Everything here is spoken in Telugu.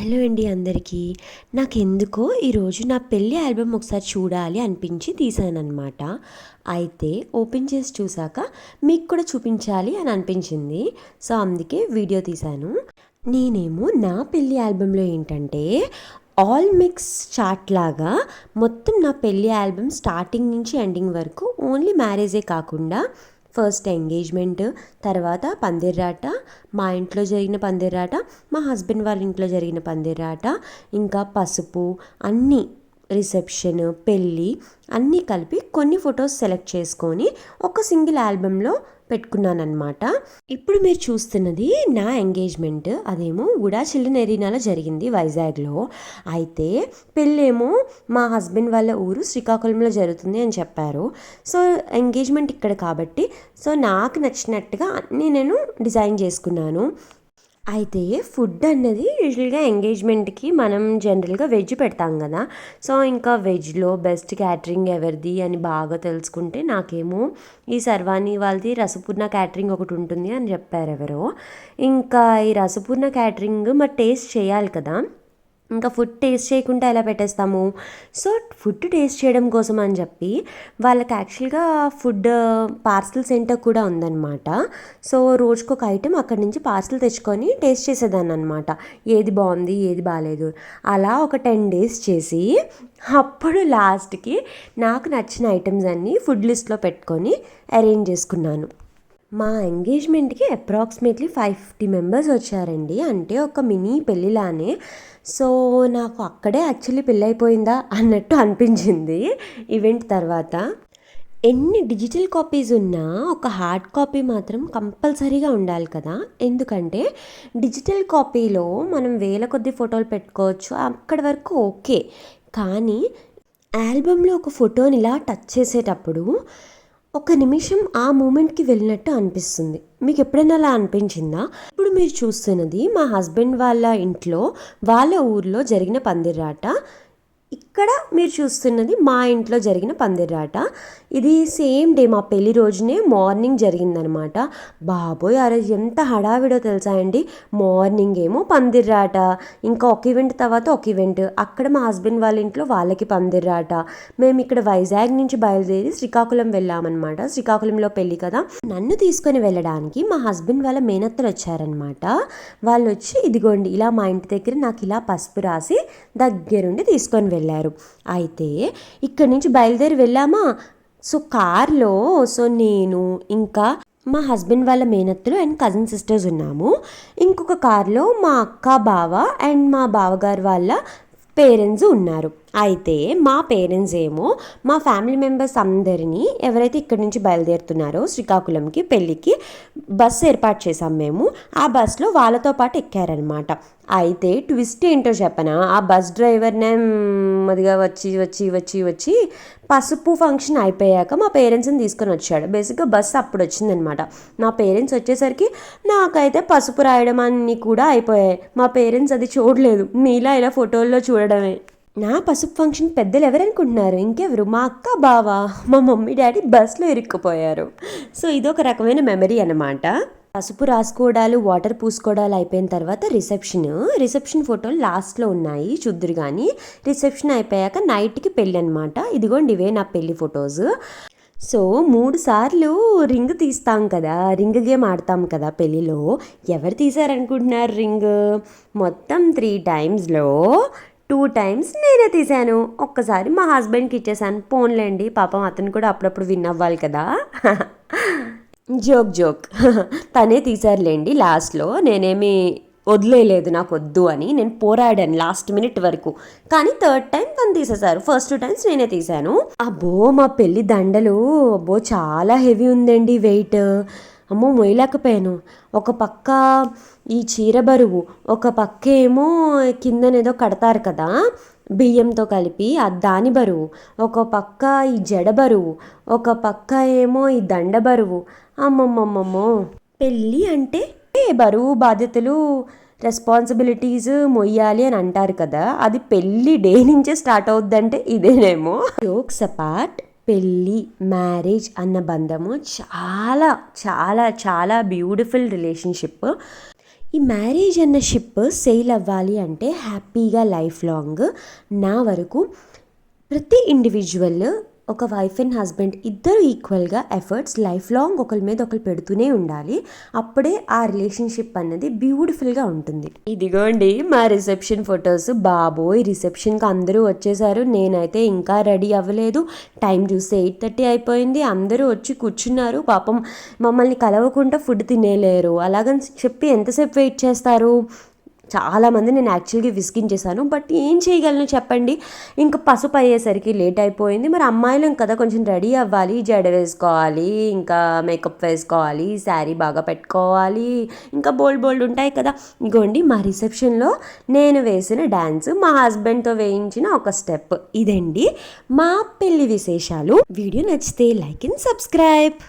హలో అండి అందరికీ. నాకెందుకో ఈరోజు నా పెళ్ళి ఆల్బమ్ ఒకసారి చూడాలి అనిపించి తీసానన్నమాట. అయితే ఓపెన్ చేసి చూసాక మీకు కూడా చూపించాలి అని అనిపించింది. సో అందుకే వీడియో తీశాను. నేనేమో నా పెళ్ళి ఆల్బంలో ఏంటంటే ఆల్ మిక్స్ చార్ట్ లాగా మొత్తం నా పెళ్ళి ఆల్బమ్ స్టార్టింగ్ నుంచి ఎండింగ్ వరకు ఓన్లీ మ్యారేజే కాకుండా ఫస్ట్ ఎంగేజ్మెంట్, తర్వాత పందిర్రాట, మా ఇంట్లో జరిగిన పందిర్రాట, మా హస్బెండ్ వాళ్ళ ఇంట్లో జరిగిన పందిర్రాట, ఇంకా పసుపు, అన్నీ రిసెప్షన్, పెళ్ళి అన్నీ కలిపి కొన్ని ఫొటోస్ సెలెక్ట్ చేసుకొని ఒక సింగిల్ ఆల్బంలో పెట్టుకున్నానమాట. ఇప్పుడు మీరు చూస్తున్నది నా ఎంగేజ్మెంట్. అదేమో ఉడా చిల్డ్రన్ ఎరీనాలో జరిగింది వైజాగ్లో. అయితే పెళ్ళేమో మా హస్బెండ్ వాళ్ళ ఊరు శ్రీకాకుళంలో జరుగుతుంది అని చెప్పారు. సో ఎంగేజ్మెంట్ ఇక్కడ కాబట్టి సో నాకు నచ్చినట్టుగా అన్నీ నేను డిజైన్ చేసుకున్నాను. అయితే ఫుడ్ అన్నది యూజువల్గా ఎంగేజ్మెంట్కి మనం జనరల్గా వెజ్ పెడతాం కదా. సో ఇంకా వెజ్లో బెస్ట్ క్యాటరింగ్ ఎవరిది అని బాగా తెలుసుకుంటే నాకేమో ఈ సర్వాణి వాళ్ళది రసపూర్ణ క్యాటరింగ్ ఒకటి ఉంటుంది అని చెప్పారు ఎవరో. ఇంకా ఈ రసపూర్ణ క్యాటరింగ్ మరి టేస్ట్ చేయాలి కదా, ఇంకా ఫుడ్ టేస్ట్ చేయకుండా ఎలా పెట్టేస్తాము. సో ఫుడ్ టేస్ట్ చేయడం కోసం అని చెప్పి వాళ్ళకి యాక్చువల్గా ఫుడ్ పార్సల్ సెంటర్ కూడా ఉందన్నమాట. సో రోజుకొక ఐటెం అక్కడి నుంచి పార్సల్ తెచ్చుకొని టేస్ట్ చేసేదాన్ని అనమాట, ఏది బాగుంది ఏది బాగాలేదు. అలా ఒక 10 days చేసి అప్పుడు లాస్ట్కి నాకు నచ్చిన ఐటమ్స్ అన్నీ ఫుడ్ లిస్ట్లో పెట్టుకొని అరేంజ్ చేసుకున్నాను. మా ఎంగేజ్మెంట్కి అప్రాక్సిమేట్లీ 550 members వచ్చారండి. అంటే ఒక మినీ పెళ్ళిలానే. సో నాకు అక్కడే యాక్చువల్లీ పెళ్ళి అయిపోయిందా అన్నట్టు అనిపించింది ఈవెంట్ తర్వాత. ఎన్ని డిజిటల్ కాపీస్ ఉన్నా ఒక హార్డ్ కాపీ మాత్రం కంపల్సరీగా ఉండాలి కదా. ఎందుకంటే డిజిటల్ కాపీలో మనం వేల కొద్ది ఫోటోలు పెట్టుకోవచ్చు, అక్కడి వరకు ఓకే. కానీ ఆల్బంలో ఒక ఫోటోని ఇలా టచ్ చేసేటప్పుడు ఒక నిమిషం ఆ మూమెంట్కి వెళ్ళినట్టు అనిపిస్తుంది. మీకు ఎప్పుడైనా అలా అనిపించిందా? ఇప్పుడు మీరు చూస్తున్నది మా హస్బెండ్ వాళ్ళ ఇంట్లో వాళ్ళ ఊర్లో జరిగిన పందిర్రాట. ఇక్కడ మీరు చూస్తున్నది మా ఇంట్లో జరిగిన పందిర్రాట. ఇది సేమ్ డే మా పెళ్లి రోజునే మార్నింగ్ జరిగిందనమాట. బాబోయ్ ఆ రోజు ఎంత హడావిడో తెలుసా అండి. మార్నింగ్ ఏమో పందిర్రాట, ఇంకా ఒక ఈవెంట్ తర్వాత ఒక ఈవెంట్, అక్కడ మా హస్బెండ్ వాళ్ళ ఇంట్లో వాళ్ళకి పందిర్రాట. మేము ఇక్కడ వైజాగ్ నుంచి బయలుదేరి శ్రీకాకుళం వెళ్ళామన్నమాట. శ్రీకాకుళంలో పెళ్ళి కదా, నన్ను తీసుకొని వెళ్ళడానికి మా హస్బెండ్ వాళ్ళ మేనత్తలు వచ్చారనమాట. వాళ్ళు వచ్చి ఇదిగోండి ఇలా మా ఇంటి దగ్గర నాకు ఇలా పసుపు రాసి దగ్గరుండి తీసుకొని వెళ్ళారు. అయితే ఇక్కడి నుంచి బయలుదేరి వెళ్ళామా. సో కార్లో నేను ఇంకా మా హస్బెండ్ వాళ్ళ మేనత్తలు అండ్ కజిన్ సిస్టర్స్ ఉన్నాము. ఇంకొక కార్లో మా అక్క, బావ అండ్ మా బావగారు వాళ్ళ పేరెంట్స్ ఉన్నారు. అయితే మా పేరెంట్స్ ఏమో మా ఫ్యామిలీ మెంబర్స్ అందరినీ ఎవరైతే ఇక్కడి నుంచి బయలుదేరుతున్నారో శ్రీకాకుళంకి పెళ్ళికి బస్సు ఏర్పాటు చేసాం మేము. ఆ బస్సులో వాళ్ళతో పాటు ఎక్కారనమాట. అయితే ట్విస్ట్ ఏంటో చెప్పనా, ఆ బస్ డ్రైవర్ నెమ్మదిగా వచ్చి పసుపు ఫంక్షన్ అయిపోయాక మా పేరెంట్స్ని తీసుకొని వచ్చాడు. బేసిక్గా బస్సు అప్పుడు వచ్చిందనమాట. మా పేరెంట్స్ వచ్చేసరికి నాకైతే పసుపు రాయడం అన్నీ కూడా అయిపోయాయి. మా పేరెంట్స్ అది చూడలేదు, మీలా ఇలా ఫోటోల్లో చూడడమే. నా పసుపు ఫంక్షన్ పెద్దలు ఎవరనుకుంటున్నారు, ఇంకెవరు, మా అక్క, బావ, మా మమ్మీ డాడీ బస్లో ఇరుక్కుపోయారు. సో ఇదొక రకమైన మెమరీ అన్నమాట. పసుపు రాసుకోవడాలు, వాటర్ పూసుకోవడాలు అయిపోయిన తర్వాత రిసెప్షన్ ఫోటోలు లాస్ట్లో ఉన్నాయి, చూద్దురు కానీ. రిసెప్షన్ అయిపోయాక నైట్కి పెళ్ళి అనమాట. ఇదిగోండి ఇవే నా పెళ్ళి ఫొటోస్. సో 3 సార్లు రింగ్ తీస్తాం కదా, రింగ్ గేమ్ ఆడతాం కదా పెళ్ళిలో. ఎవరు తీశారనుకుంటున్నారు రింగ్? మొత్తం 3 times-లో 2 times నేనే తీశాను. ఒక్కసారి మా హస్బెండ్కి ఇచ్చేసాను. పోన్లేండి, పాపం అతను కూడా అప్పుడప్పుడు విన్ అవ్వాలి కదా. జోక్ తనే తీశారులేండి. లాస్ట్లో నేనేమి వదిలేయలేదు, నాకు వద్దు అని నేను పోరాడాను లాస్ట్ మినిట్ వరకు. కానీ 3rd time తను తీసేశారు. ఫస్ట్ 2 times నేనే తీశాను. అబ్బో మా పెళ్ళి దండలు అబ్బో చాలా హెవీ ఉందండి వెయిట్. అమ్మో మొయ్యలేకపోయాను. ఒక పక్క ఈ చీర బరువు, ఒక పక్క ఏమో కిందనేదో కడతారు కదా బియ్యంతో కలిపి, దాని బరువు, ఒక పక్క ఈ జడ బరువు, ఒక పక్క ఏమో ఈ దండ బరువు. అమ్మమ్మమ్మమ్మో, పెళ్ళి అంటే బరువు, బాధ్యతలు, రెస్పాన్సిబిలిటీస్ మొయ్యాలి అని అంటారు కదా. అది పెళ్ళి డే నుంచే స్టార్ట్ అవుద్దంటే ఇదేనేమో. జోక్స్ అపార్ట్, పెళ్ళి, మ్యారేజ్ అన్న బంధము చాలా చాలా చాలా బ్యూటిఫుల్ రిలేషన్షిప్. ఈ మ్యారేజ్ అన్న షిప్ సెయిల్ అవ్వాలి అంటే హ్యాపీగా లైఫ్ లాంగ్ నా వరకు ప్రతి ఇండివిజువల్ ఒక వైఫ్ అండ్ హస్బెండ్ ఇద్దరు ఈక్వల్గా ఎఫర్ట్స్ లైఫ్ లాంగ్ ఒకరి మీద ఒకరు పెడుతూనే ఉండాలి. అప్పుడే ఆ రిలేషన్షిప్ అన్నది బ్యూటిఫుల్గా ఉంటుంది. ఇదిగోండి మా రిసెప్షన్ ఫొటోస్. బాబోయ్, రిసెప్షన్కి అందరూ వచ్చేసారు. నేనైతే ఇంకా రెడీ అవ్వలేదు. టైం చూస్తే 8:30 అయిపోయింది. అందరూ వచ్చి కూర్చున్నారు. పాపం మమ్మల్ని కలవకుండా ఫుడ్ తినేలేరు. అలాగని చెప్పి ఎంతసేపు వెయిట్ చేస్తారు? చాలామంది నేను యాక్చువల్గా విసిగించేశాను. బట్ ఏం చేయగలను చెప్పండి. ఇంకా పసుపు అయ్యేసరికి లేట్ అయిపోయింది. మరి అమ్మాయిలం కదా, కొంచెం రెడీ అవ్వాలి. జడ వేసుకోవాలి, ఇంకా మేకప్ వేసుకోవాలి, శారీ బాగా పెట్టుకోవాలి, ఇంకా బోల్డ్ ఉంటాయి కదా. ఇగోండి మా రిసెప్షన్లో నేను వేసిన డ్యాన్స్, మా హస్బెండ్తో వేయించిన ఒక స్టెప్. ఇదండి మా పెళ్లి విశేషాలు. వీడియో నచ్చితే లైక్ అండ్ సబ్స్క్రైబ్.